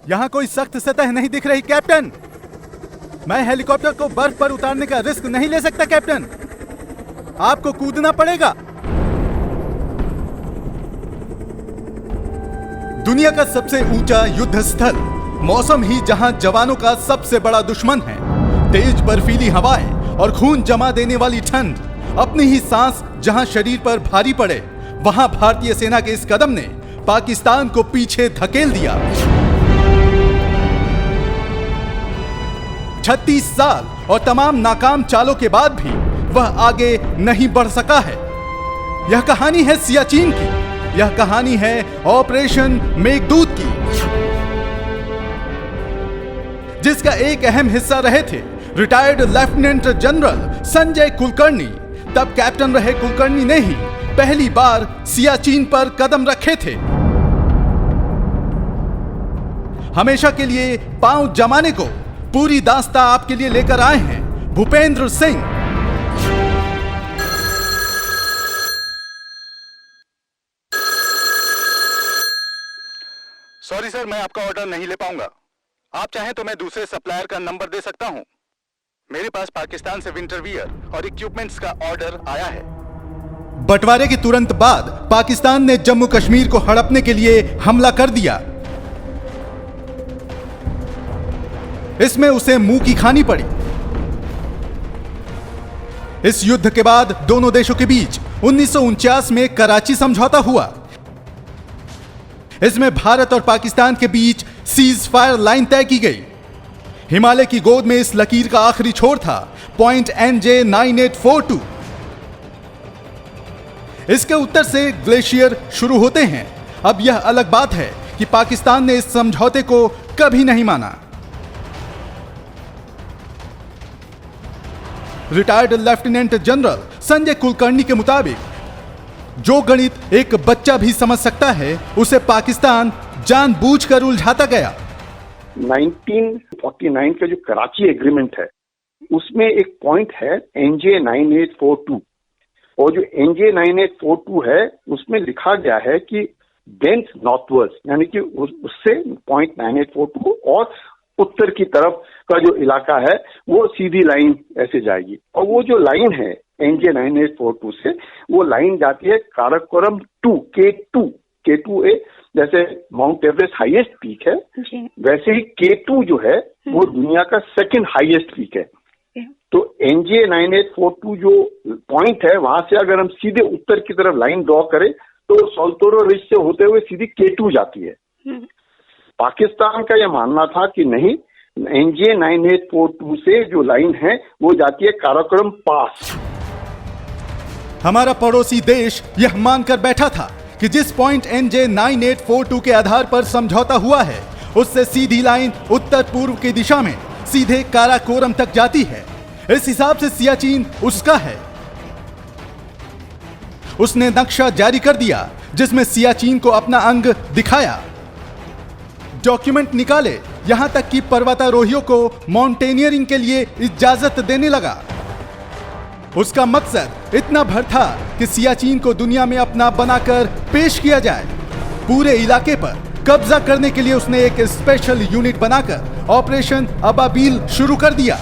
यहाँ कोई सख्त सतह नहीं दिख रही कैप्टन। मैं हेलीकॉप्टर को बर्फ पर उतारने का रिस्क नहीं ले सकता कैप्टन। आपको कूदना पड़ेगा। दुनिया का सबसे ऊंचा युद्ध स्थल, मौसम ही जहां जवानों का सबसे बड़ा दुश्मन है। तेज बर्फीली हवाएं और खून जमा देने वाली ठंड, अपनी ही सांस जहां शरीर पर भारी पड़े, वहां भारतीय सेना के इस कदम ने पाकिस्तान को पीछे धकेल दिया। 36 साल और तमाम नाकाम चालों के बाद भी वह आगे नहीं बढ़ सका है। यह कहानी है सियाचिन की। यह कहानी है ऑपरेशन मेघदूत की, जिसका एक अहम हिस्सा रहे थे retired lieutenant general Sanjay Kulkarni. तब कैप्टन रहे कुलकर्णी ने ही पहली बार सियाचिन पर कदम रखे थे। हमेशा के लिए पांव जमाने को पूरी दास्तां आपके लिए लेकर आए हैं भूपेंद्र सिंह। सॉरी सर, मैं आपका ऑर्डर नहीं ले पाऊंगा। आप चाहें तो मैं दूसरे सप्लायर का नंबर दे सकता हूं। मेरे पास पाकिस्तान से विंटर वियर और इक्विपमेंट्स का ऑर्डर आया है। बंटवारे के तुरंत बाद पाकिस्तान ने जम्मू कश्मीर को हड़पने के लिए हमला कर दिया। इसमें उसे मुंह की खानी पड़ी। इस युद्ध के बाद दोनों देशों के बीच 1949 में कराची समझौता हुआ। इसमें भारत और पाकिस्तान के बीच सीज फायर लाइन तय की गई। हिमालय की गोद में इस लकीर का आखिरी छोर था पॉइंट NJ 9842। इसके उत्तर से ग्लेशियर शुरू होते हैं। अब यह अलग बात है कि पाकिस्तान ने इस समझौते को कभी नहीं माना। Retired lieutenant general Sanjay Kulkarni के मुताबिक जो गणित एक बच्चा भी समझ सकता है, उसे पाकिस्तान जानबूझकर उलझाता गया। 1949 का जो कराची एग्रीमेंट है, उसमें एक पॉइंट है NJ 9842, और जो NJ 9842 है उसमें लिखा गया है कि बेंट नॉर्थवर्ड, यानी कि उससे पॉइंट 9842 और उत्तर की तरफ का जो इलाका है वो सीधी लाइन ऐसे जाएगी। और वो जो लाइन है NJ 9842 से, वो लाइन जाती है काराकोरम 2 K2A, जैसे माउंट एवरेस्ट हाईएस्ट पीक है, वैसे ही K2 जो है वो दुनिया का सेकंड हाईएस्ट पीक है। तो NJ 9842 जो पॉइंट है, वहां से अगर हम सीधे उत्तर की तरफ लाइन ड्रॉ करें तो सोल्टोरो रिज से होते हुए सीधी K2 जाती है। पाकिस्तान का यह मानना था कि नहीं, NJ 9842 से जो लाइन है वो जाती है काराकोरम पास। हमारा पड़ोसी देश यह मानकर बैठा था कि जिस पॉइंट NJ 9842 के आधार पर समझौता हुआ है, उससे सीधी लाइन उत्तर पूर्व की दिशा में सीधे काराकोरम तक जाती है। इस हिसाब से सियाचिन उसका है। उसने नक्शा जारी कर दिया जिसमें सियाचिन को अपना अंग दिखाया, डॉक्यूमेंट निकाले, यहां तक कि पर्वतारोहियों को माउंटेनियरिंग के लिए इजाजत देने लगा। उसका मकसद इतना भर था कि सियाचिन को दुनिया में अपना बनाकर पेश किया जाए। पूरे इलाके पर कब्जा करने के लिए उसने एक स्पेशल यूनिट बनाकर ऑपरेशन अबाबील शुरू कर दिया।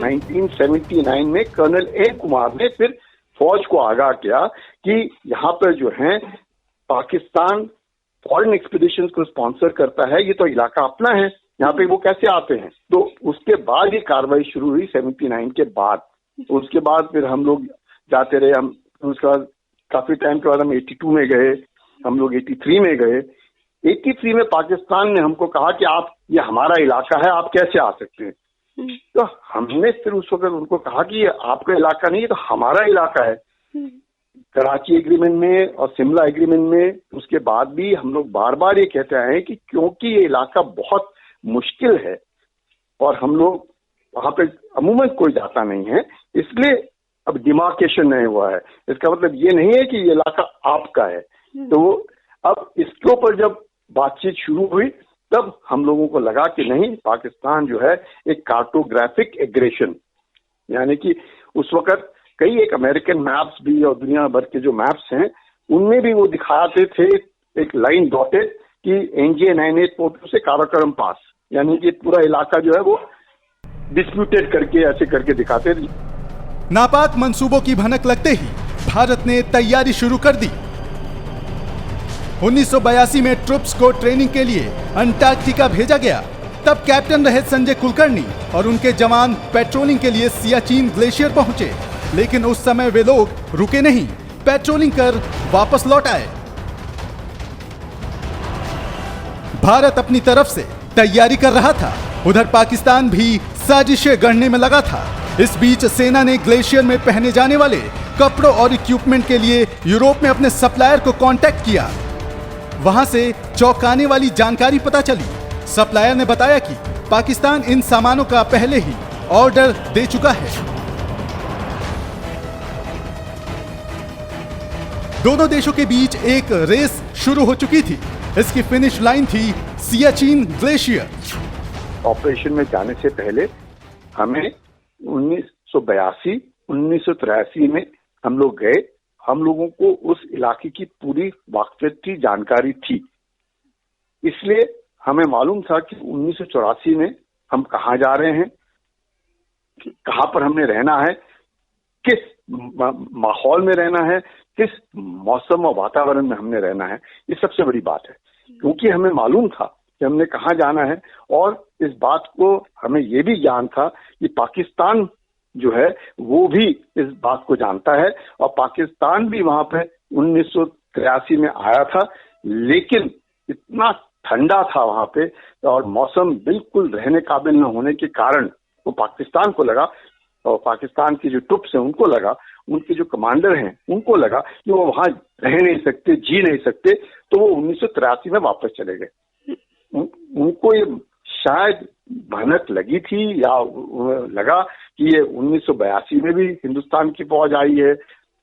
1979 में कर्नल A कुमार ने फिर फौज को आगाह किया कि यहाँ पर जो है पाकिस्तान फॉरेन एक्सपीडिशन को स्पॉन्सर करता है, ये तो इलाका अपना है, यहाँ पे वो कैसे आते हैं। तो उसके बाद ये कार्रवाई शुरू हुई 79 के बाद। तो उसके बाद फिर हम लोग जाते रहे। हम उसके बाद काफी टाइम के बाद हम 82 में गए, हम लोग 83 में गए। 83 में पाकिस्तान ने हमको कहा कि आप, ये हमारा इलाका है, आप कैसे आ सकते हैं। तो हमने फिर उस वक्त उनको कहा कि ये आपका इलाका नहीं है, तो हमारा इलाका है। कराची एग्रीमेंट में और शिमला एग्रीमेंट में उसके बाद भी हम लोग बार बार ये कहते आए हैं कि क्योंकि ये इलाका बहुत मुश्किल है और हम लोग वहां पे अमूमन कोई जाता नहीं है, इसलिए अब डिमार्केशन नहीं हुआ है। इसका मतलब ये नहीं है कि ये इलाका आपका है। तो अब इसके ऊपर जब बातचीत शुरू हुई, तब हम लोगों को लगा कि नहीं, पाकिस्तान जो है एक कार्टोग्राफिक एग्रेशन, यानी कि उस वक्त कई एक अमेरिकन मैप्स भी और दुनिया भर के जो मैप्स हैं उनमें भी वो दिखाते थे एक लाइन डॉटेड कि NJ-98 पोर्ट से काराकोरम पास, यानी कि पूरा इलाका जो है वो डिस्प्यूटेड करके ऐसे करके दिखाते थे। नापाक मंसूबों की भनक लगते ही भारत ने तैयारी शुरू कर दी। 1982 में ट्रुप्स को ट्रेनिंग के लिए अंटार्कटिका भेजा गया। तब कैप्टन रहे संजय कुलकर्णी और उनके जवान पेट्रोलिंग के लिए सियाचिन ग्लेशियर पहुंचे, लेकिन उस समय वे लोग रुके नहीं, पेट्रोलिंग कर वापस लौट आए। भारत अपनी तरफ से तैयारी कर रहा था, उधर पाकिस्तान भी साजिशें गढ़ने में लगा था। इस बीच सेना ने ग्लेशियर में पहने जाने वाले कपड़ों और इक्विपमेंट के लिए यूरोप में अपने सप्लायर को कांटेक्ट किया। वहां से चौंकाने वाली जानकारी पता चली। सप्लायर ने बताया कि पाकिस्तान इन सामानों का पहले ही ऑर्डर दे चुका है। दोनों देशों के बीच एक रेस शुरू हो चुकी थी। इसकी फिनिश लाइन थी सियाचिन ग्लेशियर। ऑपरेशन में जाने से पहले हमें 1982, 1983 में हम लोग गए। हम लोगों को उस इलाके की पूरी वाकफियत की जानकारी थी, इसलिए हमें मालूम था कि 1984 में हम कहाँ जा रहे हैं, कहाँ पर हमने रहना है, किस माहौल में रहना है, किस मौसम और वातावरण में हमने रहना है। ये सबसे बड़ी बात है, क्योंकि हमें मालूम था कि हमने कहाँ जाना है। और इस बात को हमें ये भी ज्ञान था कि पाकिस्तान जो है वो भी इस बात को जानता है, और पाकिस्तान भी वहां पे 1983 में आया था, लेकिन इतना ठंडा था वहां पे और मौसम बिल्कुल रहने काबिल न होने के कारण वो पाकिस्तान को लगा, और पाकिस्तान की जो ट्रुप्स हैं उनको लगा, उनके जो कमांडर हैं उनको लगा कि वो वहां रह नहीं सकते, जी नहीं सकते, तो वो 1983 में वापस चले गए। उनको ये शायद भनक लगी थी या लगा कि ये 1982 में भी हिंदुस्तान की फौज आई है,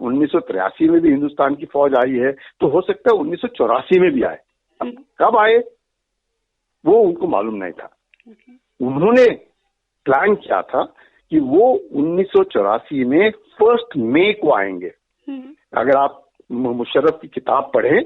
1983 में भी हिंदुस्तान की फौज आई है, तो हो सकता है 1984 में भी आए। अब कब आए वो उनको मालूम नहीं था। उन्होंने प्लान किया था कि वो 1984 में 1 मई को आएंगे। अगर आप मुशर्रफ की किताब पढ़ें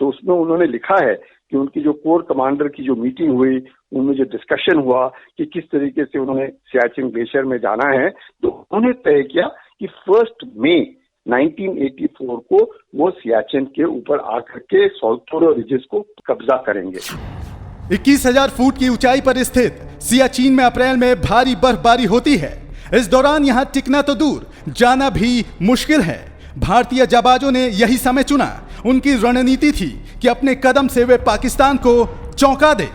तो उसमें उन्होंने लिखा है कि उनकी जो कोर कमांडर की जो मीटिंग हुई, उनमें जो डिस्कशन हुआ कि किस तरीके से उन्होंने सियाचिन ग्लेशियर में जाना है, तो उन्होंने तय किया कि 1 मई 1984 को वो सियाचिन के ऊपर आकर के सोल्टोरो रिजेस को कब्जा करेंगे। 21,000 फुट की ऊंचाई पर स्थित सियाचिन में अप्रैल में भारी बर्फबारी होती है। इस दौरान यहां टिकना तो दूर, जाना भी मुश्किल है। भारतीय जाबाजों ने यही समय चुना। उनकी रणनीति थी कि अपने कदम से वे पाकिस्तान को चौंका दे।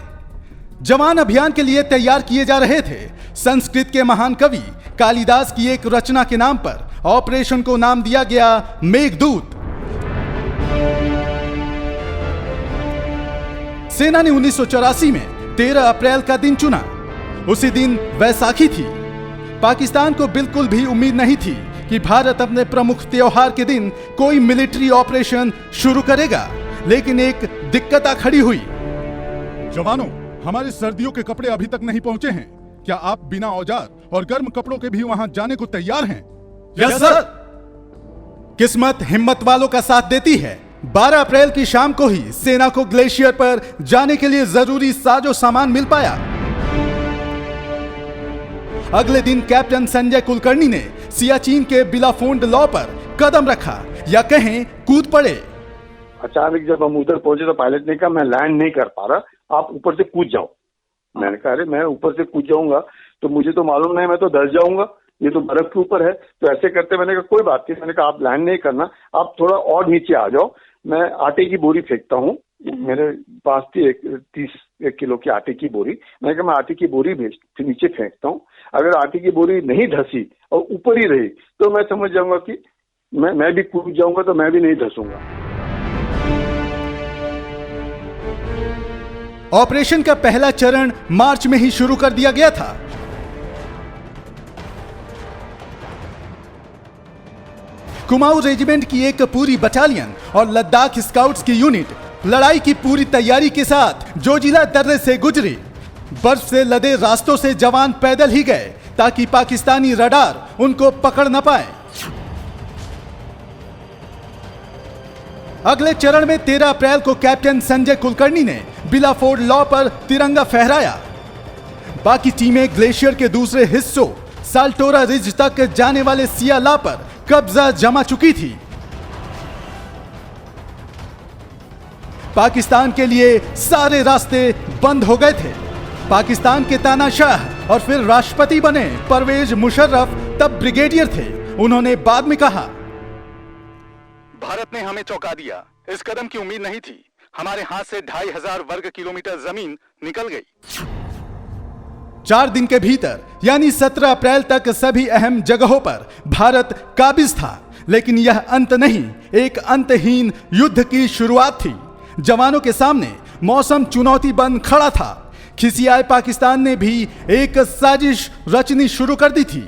जवान अभियान के लिए तैयार किए जा रहे थे। संस्कृत के महान कवि कालिदास की एक रचना के नाम पर ऑपरेशन को नाम दिया गया मेघदूत। सेना ने 1984 में 13 अप्रैल का दिन चुना। उसी दिन वैसाखी थी। पाकिस्तान को बिल्कुल भी उम्मीद नहीं थी कि भारत अपने प्रमुख त्योहार के दिन कोई मिलिट्री ऑपरेशन शुरू करेगा, लेकिन एक दिक्कत आ खड़ी हुई। जवानों, हमारे सर्दियों के कपड़े अभी तक नहीं पहुंचे हैं। क्या आप बिना औजार और गर्म कपड़ों के भी वहां जाने को तैयार हैं? Yes sir. किस्मत हिम्मत वालों का साथ देती है। 12 अप्रैल की शाम को ही सेना को ग्लेशियर पर जाने के लिए जरूरी साजो सामान मिल पाया। अगले दिन कैप्टन संजय कुलकर्णी ने सियाचिन के बिलाफोंड लॉ पर कदम रखा, या कहें कूद पड़े। अचानक जब हम उधर पहुंचे तो पायलट ने कहा मैं लैंड नहीं कर पा रहा, आप ऊपर से कूद जाओ। मैंने कहा अरे मैं ऊपर से कूद जाऊंगा तो मुझे तो मालूम नहीं, मैं तो धस जाऊंगा, ये तो बर्फ के ऊपर है। तो ऐसे करते मैंने कहा कोई बात नहीं, मैंने कहा आप लैंड नहीं करना, आप थोड़ा और नीचे आ जाओ, मैं आटे की बोरी फेंकता हूँ। मेरे पास थी 30 किलो की आटे की बोरी। मैंने कहा मैं आटे की बोरी नीचे फेंकता हूँ, अगर आटे की बोरी नहीं धसी और ऊपर ही रही तो मैं समझ जाऊंगा कि मैं भी कूद जाऊंगा, तो मैं भी नहीं धसूंगा। ऑपरेशन का पहला चरण मार्च में ही शुरू कर दिया गया था। कुमाऊं रेजिमेंट की एक पूरी बटालियन और लद्दाख स्काउट्स की यूनिट लड़ाई की पूरी तैयारी के साथ जोजिला दर्रे से गुजरी। बर्फ से लदे रास्तों से जवान पैदल ही गए ताकि पाकिस्तानी रडार उनको पकड़ न पाए। अगले चरण में 13 अप्रैल को कैप्टन संजय कुलकर्णी ने बिलाफोर्ड लॉ पर तिरंगा फहराया। बाकी टीमें ग्लेशियर के दूसरे हिस्सों साल्टोरा रिज तक जाने वाले सिया लॉ पर कब्जा जमा चुकी थी। पाकिस्तान के लिए सारे रास्ते बंद हो गए थे। पाकिस्तान के तानाशाह और फिर राष्ट्रपति बने परवेज मुशर्रफ तब ब्रिगेडियर थे। उन्होंने बाद में कहा, भारत ने हमें चौंका दिया। इस कदम की उम्मीद नहीं थी। हमारे हाथ से 2500 वर्ग किलोमीटर जमीन निकल गई। 4 दिन के भीतर यानी 17 अप्रैल तक सभी अहम जगहों पर भारत काबिज था। लेकिन यह अंत नहीं, एक अंतहीन युद्ध की शुरुआत थी। जवानों के सामने मौसम चुनौती बन खड़ा था। खिसियाए पाकिस्तान ने भी एक साजिश रचनी शुरू कर दी थी।